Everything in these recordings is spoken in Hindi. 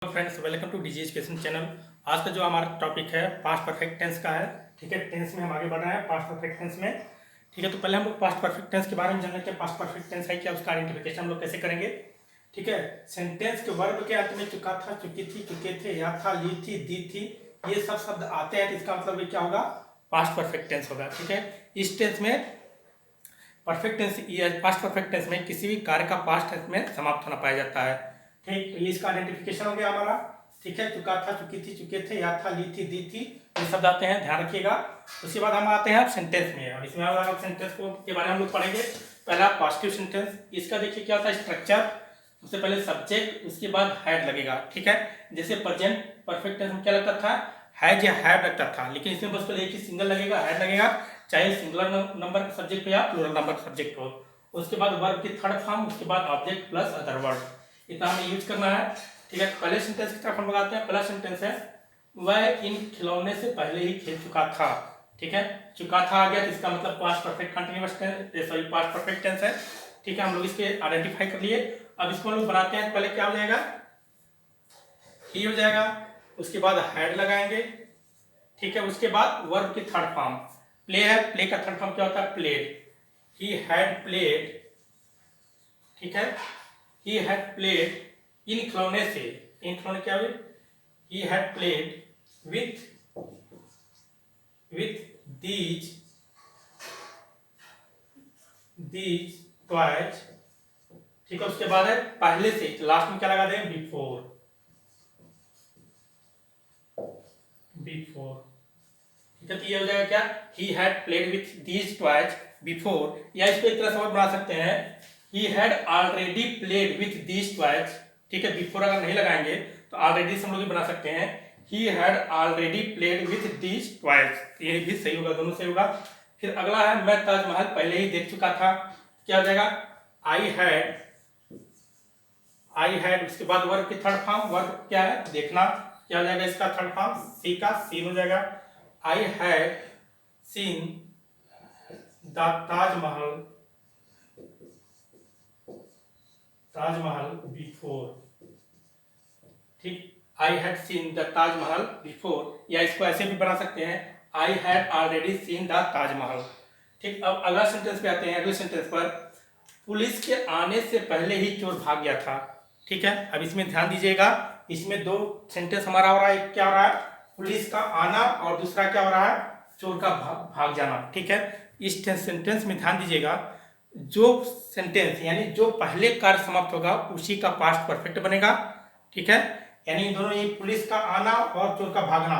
Friends, welcome to DG education channel. आज का जो हमारा टॉपिक है पास्ट परफेक्ट टेंस का है। ठीक है, टेंस में हम आगे बढ़ रहे हैं पास्ट परफेक्ट टेंस में। ठीक है, तो पहले हम लोग पास्ट परफेक्ट टेंस के बारे में जान लेते हैं। पास्ट परफेक्ट टेंस है क्या, उसका आइडेंटिफिकेशन हम लोग कैसे करेंगे। ठीक है, सेंटेंस के वर्ब के अंत में चुका था, चुकी थी, चुके थे, या था, ली थी, दी थी, ये सब शब्द आते हैं तो इसका मतलब ये क्या होगा, पास्ट परफेक्ट टेंस होगा। ठीक है, इस टेंस में परफेक्ट टेंस या पास्ट परफेक्ट टेंस में किसी भी कार्य का पास्ट टेंस में समाप्त होना पाया जाता है। ठीक, तो ये इसका आइडेंटिफिकेशन हो गया हमारा। ठीक है, चुका था, चुकी थी, चुके थे, या था, ली थी, दी थी, ये शब्द आते हैं, ध्यान रखिएगा। उसके बाद हम आते हैं सेंटेंस में, और इसमें हम सेंटेंस को के बारे में हम लोग पढ़ेंगे। पहला पॉजिटिव सेंटेंस, इसका देखिए क्या होता है स्ट्रक्चर। सबसे पहले सब्जेक्ट, उसके बाद हैड लगेगा। ठीक है, जैसे प्रेजेंट परफेक्ट टेंस में क्या लगता था, हैज या हैव लगता था, लेकिन इसमें बस पहले एक ही सिंगल लगेगा, हैड लगेगा, चाहे सिंगुलर नंबर का सब्जेक्ट हो या प्लूरल नंबर का सब्जेक्ट हो। उसके बाद वर्ब की थर्ड फॉर्म, उसके बाद ऑब्जेक्ट प्लस अदर वर्ड, इतना हमें यूज करना है। ठीक है, पहले सेंटेंस की तरफ हम लगाते हैं। पहला सेंटेंस है वह इन खिलौने से पहले ही खेल चुका था। ठीक है, चुका था आ गया तो इसका मतलब past perfect continuous tense, sorry past perfect tense है। ठीक है, हम लोग इसके आइडेंटिफाई कर लिए। अब इसको हम लोग बनाते हैं। पहले क्या हो जाएगा, ही हो जाएगा, उसके बाद हैड लगाएंगे। ठीक है, उसके बाद वर्ब की थर्ड फॉर्म प्ले है, प्ले का थर्ड फॉर्म क्या होता है, प्लेड। He had played. ठीक है, ही हैड प्लेड इन खिलौने से, इन खिलौने क्या हुए, he had played with these toys. ठीक है, उसके बाद है पहले से, लास्ट में क्या लगा दें, बिफोर। ठीक है, तो ये हो जाएगा क्या, he had played with these toys before, या इसको एक तरह से और बना सकते हैं, he had already played with these toys. ठीक है, बिफोर अगर नहीं लगाएंगे तो ऑलरेडी से हम लोग बना सकते हैं, he had already played with these toys, ये भी सही होगा, दोनों सही होगा। फिर अगला है मैं ताजमहल पहले ही देख चुका था, क्या हो जाएगा, आई हैड, उसके बाद वर्ब की थर्ड फॉर्म, वर्ब क्या है, देखना, क्या हो जाएगा इसका थर्ड फॉर्म, सी का सीन हो जाएगा। I had seen the Taj Mahal before. ठीक, I had seen the Taj Mahal before, या इसको ऐसे भी बना सकते हैं, I had already seen the Taj Mahal. ठीक, अब अगला सेंटेंस पे आते हैं। अगले सेंटेंस पर पुलिस के आने से पहले ही चोर भाग गया था। ठीक है, अब इसमें ध्यान दीजिएगा, इसमें दो सेंटेंस हमारा हो रहा है, एक क्या हो रहा है, पुलिस का आना, और दूसरा क्या हो रहा है, चोर का भाग जाना। ठीक है, इस सेंटेंस में ध्यान दीजिएगा, जो सेंटेंस यानी जो पहले कार्य समाप्त होगा उसी का पास्ट परफेक्ट बनेगा। ठीक है, यानी इन दोनों, ये पुलिस का आना और चोर का भागना।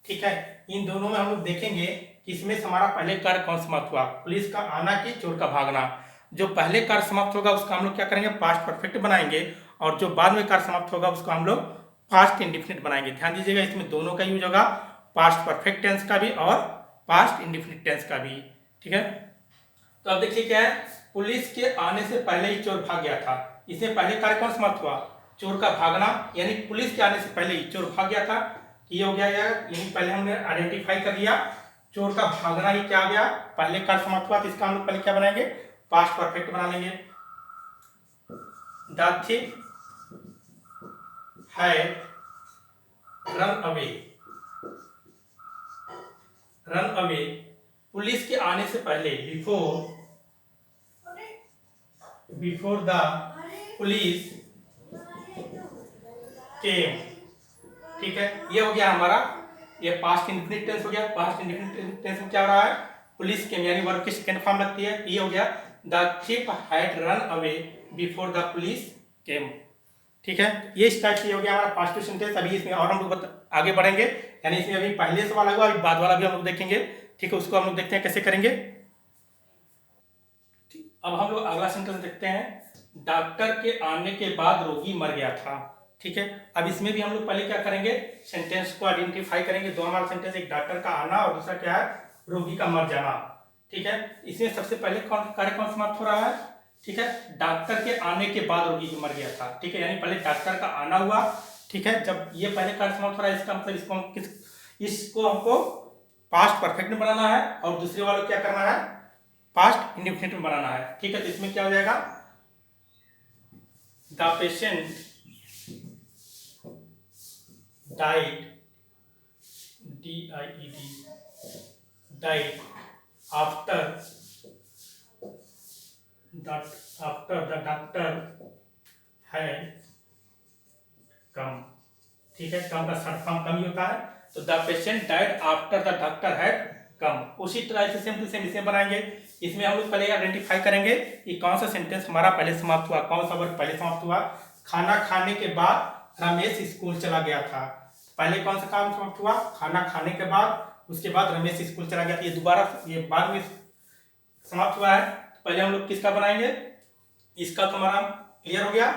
ठीक है, इन दोनों में हम लोग देखेंगे कि इसमें से हमारा पहले कार्य कौन समाप्त हुआ, पुलिस का आना की चोर का भागना। जो पहले कार्य समाप्त होगा उसका हम लोग क्या करेंगे, पास्ट परफेक्ट बनाएंगे, और जो बाद में कार्य समाप्त होगा उसको हम लोग पास्ट इंडिफिनिट बनाएंगे। ध्यान दीजिएगा, इसमें दोनों का यूज होगा, पास्ट परफेक्ट टेंस का भी और पास्ट इंडिफिनिट टेंस का भी। ठीक है, तो अब देखिए क्या है, पुलिस के आने से पहले ही चोर भाग गया था, इसमें पहले कार्य कौन समाप्त हुआ, चोर का भागना, यानी पुलिस के आने से पहले ही चोर भाग गया था, ये हो गया यार, यानी पहले हमने आइडेंटिफाई कर लिया, चोर का भागना ही क्या गया, पहले कार्य समाप्त हुआ, तो इसका हम लोग पहले क्या बनाएंगे, पास्ट परफेक्ट बना लेंगे। The thief had run away, police के आने से पहले, बिफोर द पुलिस केम। ठीक है, ये हो गया हमारा, ये पास्ट इंडिफिनिट टेंस हो गया। पास्ट इंडिफिनिट टेंस में क्या हो रहा है, पुलिस केम, यानी वर्ब की सेकंड फॉर्म लगती है, ये हो गया, the thief had run away before the police came। ठीक है, ये इस टाइप से हो गया हमारा पास्ट सेंटेंस। अभी इसमें और हम लोग आगे बढ़ेंगे, यानी इसमें अभी पहले से वाला हुआ, अभी बाद वाला भी हम लोग देखेंगे। ठीक है, उसको हम लोग देखते हैं कैसे करेंगे। अब हम लोग अगला सेंटेंस देखते हैं, डॉक्टर के आने के बाद रोगी मर गया था। ठीक है, अब इसमें भी हम लोग पहले क्या करेंगे, सेंटेंस को आइडेंटिफाई करेंगे। दो हमारा सेंटेंस, एक डॉक्टर का आना और दूसरा क्या है, रोगी का मर जाना। ठीक है, इसमें सबसे पहले कार्य कौन समाप्त हो रहा है, ठीक है, डॉक्टर के आने के बाद रोगी मर गया था। ठीक है, यानी पहले डॉक्टर का आना हुआ। ठीक है, जब ये पहले कार्य समाप्त हो रहा है, इसका मतलब इसको हमको पास्ट परफेक्ट में बनाना है, और दूसरे वाले क्या करना है, पास्ट इंडिफिनिट में बनाना है। ठीक है, तो इसमें क्या हो जाएगा, the patient died, DIED, died after the doctor had come। ठीक है, कम का शॉर्ट फॉर्म कम ही होता है, तो the patient died after the doctor had come. उसी तरह से सेम टू सेम इसे बनाएंगे। इसमें हम लोग पहले आइडेंटिफाई करेंगे कि कौन सा सेंटेंस हमारा पहले समाप्त हुआ, कौन सा वर्ड पहले समाप्त हुआ। खाना खाने के बाद रमेश स्कूल चला गया था। पहले कौन सा काम समाप्त हुआ? खाना खाने के बाद, उसके बाद रमेश स्कूल चला गया था। ये दोबारा ये बाद में समाप्त हुआ है। पहले हम लोग किसका बनाएंगे? इसका तो हमारा क्लियर हो गया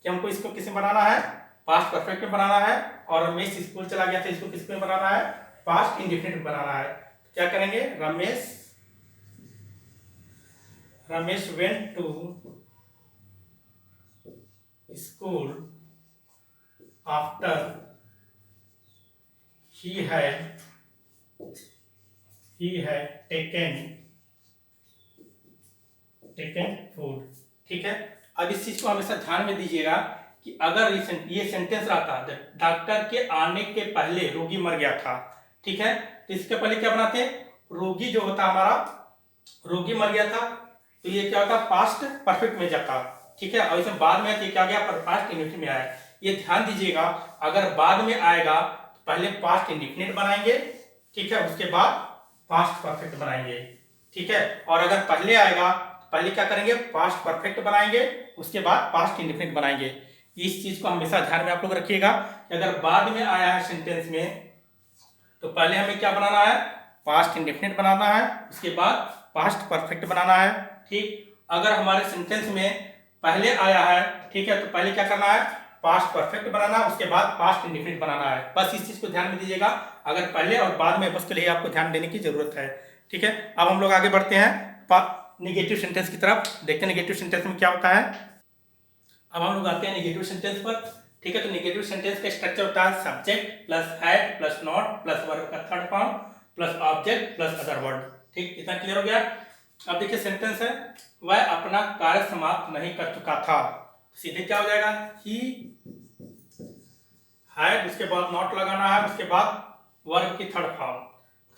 कि हमको इसको किस में बनाना है, पास्ट परफेक्ट में बनाना है। और रमेश स्कूल चला गया था, इसको किस में बनाना है, पास्ट इंडेफिनिट में बनाना है। क्या करेंगे? Ramesh went to school after he had taken food। ठीक है, अब इस चीज को हमेशा ध्यान में दीजिएगा कि अगर ये सेंटेंस रहता, डॉक्टर के आने के पहले रोगी मर गया था, ठीक है, तो इसके पहले क्या बनाते? रोगी जो होता हमारा, रोगी मर गया था, तो ये क्या होता? पास्ट परफेक्ट में जाता। ठीक है, और इसमें बाद में क्या गया? पर पास्ट इंडेफिनिट में आया। ये ध्यान दीजिएगा, अगर बाद में आएगा तो पहले पास्ट इंडेफिनिट बनाएंगे, ठीक है, उसके बाद पास्ट परफेक्ट बनाएंगे। ठीक है, और अगर पहले आएगा तो पहले क्या करेंगे? पास्ट परफेक्ट बनाएंगे, उसके बाद पास्ट इंडेफिनिट बनाएंगे। इस चीज को हमेशा ध्यान में आप लोग रखिएगा कि अगर बाद में आया है सेंटेंस में, तो पहले हमें क्या बनाना है? पास्ट इंडेफिनिट बनाना है, उसके बाद पास्ट परफेक्ट बनाना है। ठीक, अगर हमारे सेंटेंस में पहले आया है, ठीक है, तो पहले क्या करना है? पास्ट परफेक्ट बनाना, उसके बाद पास्ट इंडेफिनिट बनाना है। बस इस चीज को ध्यान में दीजिएगा, अगर पहले और बाद में, बस के लिए आपको ध्यान देने की जरूरत है। ठीक है, अब हम लोग आगे बढ़ते हैं निगेटिव सेंटेंस की तरफ। देखते हैं निगेटिव सेंटेंस में क्या होता है। अब हम लोग आते हैं निगेटिव सेंटेंस पर। ठीक है, तो निगेटिव सेंटेंस का स्ट्रक्चर होता है subject plus had plus not plus verb का third form plus object plus other word. ठीक, इतना क्लियर हो गया। अब देखिए सेंटेंस है, वह अपना कार्य समाप्त नहीं कर चुका था। सीधे क्या हो जाएगा? ही हैड, उसके बाद नॉट लगाना है, उसके बाद वर्ब की थर्ड फॉर्म।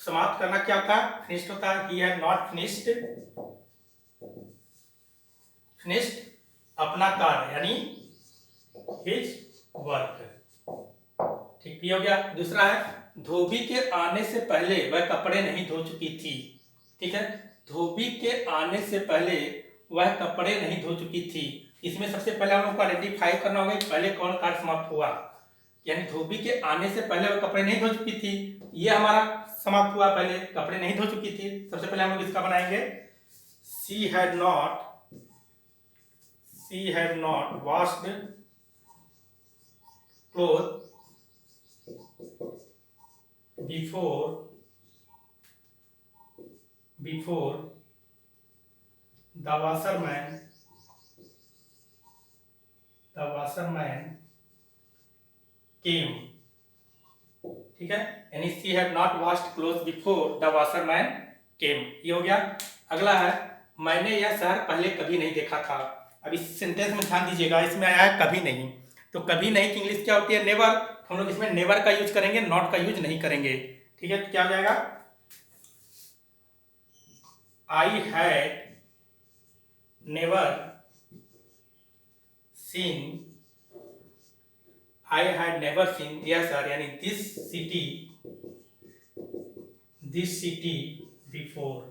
समाप्त करना क्या होता है? फिनिश्ड होता है। ही हैड नॉट फिनिश्ड अपना कार्य, यानी हिज वर्क। ठीक, ये हो गया। दूसरा है, धोबी के आने से पहले वह कपड़े नहीं धो चुकी थी। ठीक है, धोबी के आने से पहले वह कपड़े नहीं धो चुकी थी। इसमें सबसे पहले हम लोग को आइडेंटिफाई करना होगा कि पहले कौन कार्य समाप्त हुआ, यानी धोबी के आने से पहले वह कपड़े नहीं धो चुकी थी, ये हमारा समाप्त हुआ। पहले कपड़े नहीं धो चुकी थी, सबसे पहले हम लोग इसका बनाएंगे she had not washed clothes before the washerman came। ठीक है, यानी she had not washed clothes before the washerman came। ये हो गया। अगला है, मैंने यह शहर पहले कभी नहीं देखा था। अब इस सेंटेंस में ध्यान दीजिएगा, इसमें आया है कभी नहीं, तो कभी नहीं की इंग्लिश क्या होती है? नेवर। हम लोग इसमें नेवर का यूज करेंगे, नॉट का यूज नहीं करेंगे। ठीक है, तो क्या हो जाएगा? I had never seen yes sir, यानी दिस सिटी बिफोर।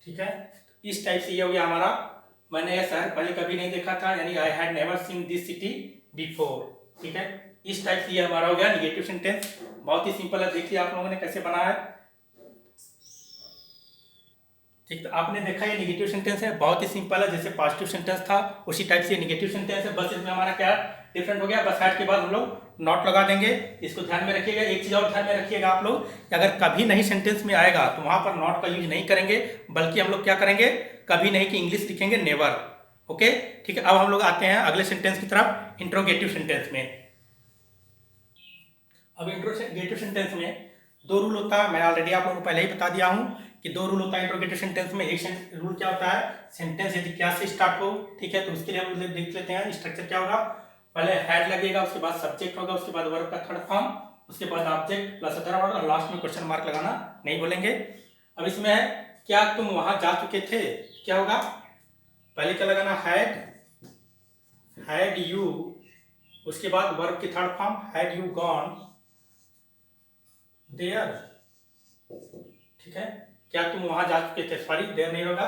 ठीक है, इस टाइप से ये हो गया हमारा, मैंने यह शहर पहले कभी नहीं देखा था, यानी I had never seen this city before. ठीक है, इस टाइप से ये हमारा हो गया निगेटिव सेंटेंस। बहुत ही सिंपल है, देखिए आप लोगों ने कैसे बना है। ठीक, तो आपने देखा ये निगेटिव सेंटेंस है, बहुत ही सिंपल है, जैसे पॉजिटिव सेंटेंस था उसी टाइप से निगेटिव सेंटेंस है। बस इसमें हमारा क्या डिफरेंट हो गया, बस हैड के बाद हम लोग नॉट लगा देंगे। इसको ध्यान में रखिएगा। एक चीज और ध्यान में रखिएगा आप लोग कि अगर कभी नहीं सेंटेंस में आएगा तो वहां पर नॉट का यूज नहीं करेंगे, बल्कि हम लोग क्या करेंगे? कभी नहीं की इंग्लिश लिखेंगे नेवर। ओके, ठीक है। अब हम लोग आते हैं अगले सेंटेंस की तरफ, इंट्रोगेटिव सेंटेंस में। अब इंट्रोगेटिव सेंटेंस में दो रूल होता है, मैं ऑलरेडी आप लोगों को पहले ही बता दिया हूं कि दो रूल होता है इंट्रोगेटिव सेंटेंस में। एक रूल क्या होता है, सेंटेंस यदि क्या से स्टार्ट हो, ठीक है, तो उसके लिए हम देख लेते हैं स्ट्रक्चर क्या होगा। पहले हेड लगेगा, उसके बाद सब्जेक्ट होगा, उसके बाद वर्ब का थर्ड फॉर्म, उसके बाद ऑब्जेक्ट प्लस अदर वर्ड और लास्ट में क्वेश्चन मार्क लगाना नहीं बोलेंगे। अब इसमें है क्या तुम वहां जा चुके थे, क्या होगा, पहले क्या लगाना, हैड यू, उसके बाद वर्ब की third form had you gone there, ठीक है, क्या तुम वहां जा चुके थे, सॉरी देयर नहीं होगा,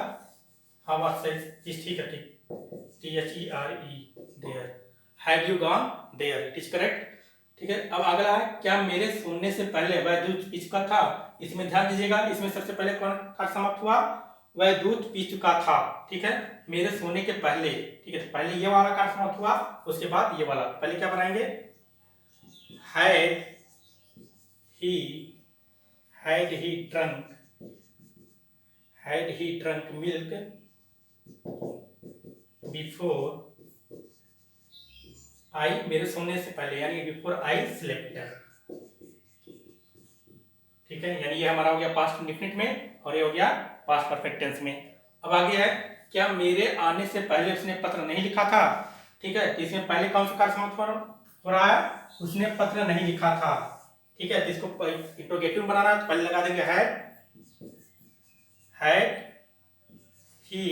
हाँ बात सही, ठीक है, ठीक, THERE there, had you gone there, it is correct, ठीक है। अब अगला है क्या मेरे सोने से पहले वह दूध पी चुका था। इसमें ध्यान दीजिएगा, इसमें सबसे पहले कौन कार्य समाप्त हुआ, वह दूध पी चुका था, ठीक है, मेरे सोने के पहले, ठीक है, पहले ये वाला कार्य समाप्त हुआ, उसके बाद ये वाला, पहले क्या बनाएंगे, had he drunk milk before I, मेरे सोने से पहले यानी बिफोर आई स्लेप्ट, ठीक है, यानी ये हमारा हो गया पास्ट इंडेफिनिट में और ये हो गया पास्ट परफेक्ट टेंस में। अब आगे है क्या मेरे आने से पहले उसने पत्र नहीं लिखा था, ठीक है, इसमें पहले कौन सा कार्य समाप्त हो रहा है, उसने पत्र नहीं लिखा था, ठीक है, तो इसको इंट्रोगेटिव बनाना है तो पहले लगा देंगे had he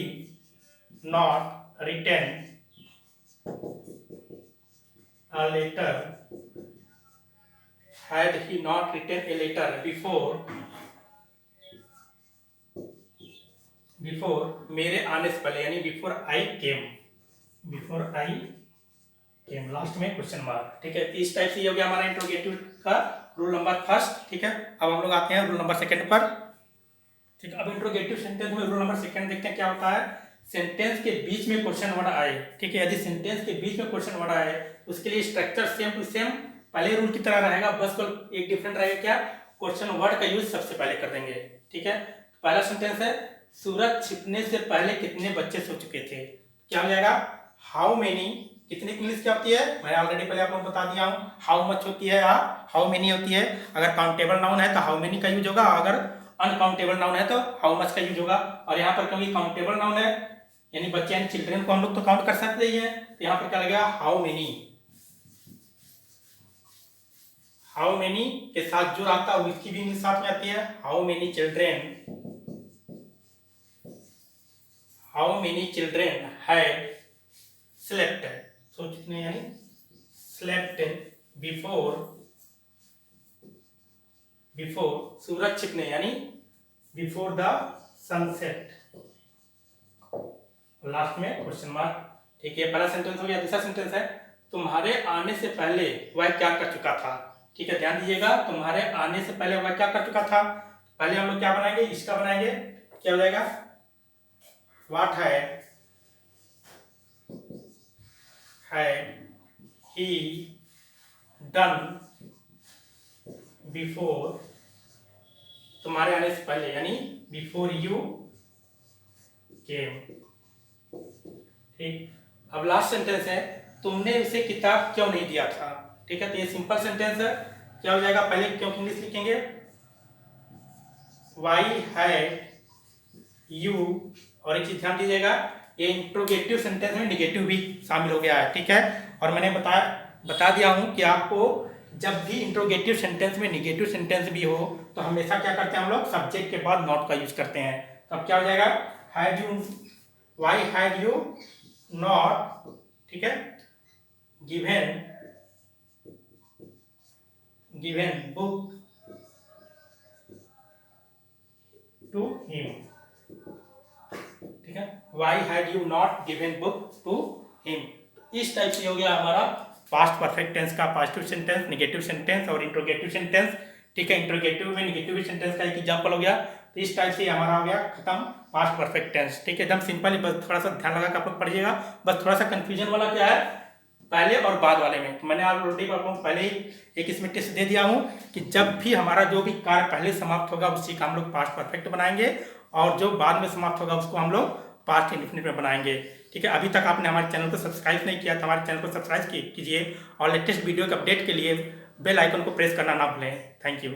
not written a letter, had he not written a letter before मेरे आने से पहले यानी before I came, लास्ट में क्वेश्चन मार्क, ठीक है, इस टाइप से ये हो गया हमारा इंट्रोगेटिव का रूल नंबर फर्स्ट, ठीक है। अब हम लोग आते हैं रूल नंबर सेकंड पर, ठीक है। अब इंट्रोगेटिव सेंटेंस में रूल नंबर सेकंड देखते हैं क्या होता है, सेंटेंस के बीच में क्वेश्चन वर्ड आए, ठीक है, यदि सेंटेंस के बीच में क्वेश्चन वर्ड आए उसके लिए स्ट्रक्चर सेम टू सेम पहले रूल की तरह रहेगा, बस एक डिफरेंट रहेगा, क्या, क्वेश्चन वर्ड का यूज सबसे पहले कर देंगे, ठीक है। पहला सेंटेंस है सूरज छिपने से पहले कितने बच्चे सो चुके थे, क्या हो जाएगा, हाउ मेनी, कितने की इंग्लिश क्या होती है, मैंने ऑलरेडी पहले आप लोगों को बता दिया हूं, हाउ मच होती है या हाउ मेनी होती है, अगर काउंटेबल नाउन है तो हाउ मेनी का यूज होगा, अगर अनकाउंटेबल नाउन है तो हाउ मच का यूज होगा। और यहाँ पर क्योंकि काउंटेबल नाउन है यानी बच्चे यानी चिल्ड्रन को हम लोग तो काउंट कर सकते ही हैं, तो यहाँ पर क्या लगेगा, हाउ मेनी के साथ जो आता है उसकी भी इंग्लिश साथ में आती है, how many children had slept, so कितने यानी स्लेप्ट बिफोर सूरज छिपने यानी बिफोर द सनसेट, लास्ट में क्वेश्चन मार्क, ठीक है। पहला सेंटेंस हो गया। दूसरा सेंटेंस है तुम्हारे आने से पहले वह क्या कर चुका था, ठीक है, ध्यान दीजिएगा, तुम्हारे आने से पहले वह क्या कर चुका था, पहले हम लोग क्या बनाएंगे, इसका बनाएंगे, क्या हो जाएगा, what had he done before, तुम्हारे आने से पहले यानी बिफोर यू केम, ठीक। अब लास्ट सेंटेंस है तुमने उसे किताब क्यों नहीं दिया था, ठीक है, तो ये सिंपल सेंटेंस है, क्या हो जाएगा, पहले क्यों की इंग्लिश लिखेंगे, वाई हैड यू, और एक चीज ध्यान दीजिएगा ये इंट्रोगेटिव सेंटेंस में निगेटिव भी शामिल हो गया है, ठीक है, और मैंने बता दिया हूं कि आपको जब भी इंट्रोगेटिव सेंटेंस में निगेटिव सेंटेंस भी हो तो हमेशा क्या करते हैं हम लोग, सब्जेक्ट के बाद नॉट का यूज करते हैं, तब क्या हो जाएगा, वाई हैड यू नॉट, ठीक है, गिवन बुक टू हिम, ठीक है, why had you not given book to him. इस टाइप से हो गया हमारा पास्ट परफेक्ट टेंस का पॉजिटिव सेंटेंस, नेगेटिव सेंटेंस और इंट्रोगेटिव सेंटेंस, ठीक है, इंट्रोगेटिव में नेगेटिव सेंटेंस का एक एग्जांपल हो गया, तो इस टाइप से हमारा हो गया खत्म पास्ट परफेक्ट टेंस, ठीक है, एकदम सिंपल, बस थोड़ा सा ध्यान लगा के आप लोग पढ़िएगा, बस थोड़ा सा कंफ्यूजन वाला क्या है पहले और बाद वाले में, तो मैंने ऑलरेडी आप लोगों को पहले ही एक इसमें टेस्ट दे दिया हूं कि जब भी हमारा जो भी कार्य पहले समाप्त होगा उसी का हम लोग पास्ट परफेक्ट बनाएंगे और जो बाद में समाप्त होगा उसको हम लोग पास्ट इंडेफिनिट में बनाएंगे, ठीक है। अभी तक आपने हमारे चैनल को सब्सक्राइब नहीं किया तो हमारे चैनल को सब्सक्राइब कीजिए और लेटेस्ट वीडियो के अपडेट के लिए बेल आइकन को प्रेस करना ना भूलें। Thank you.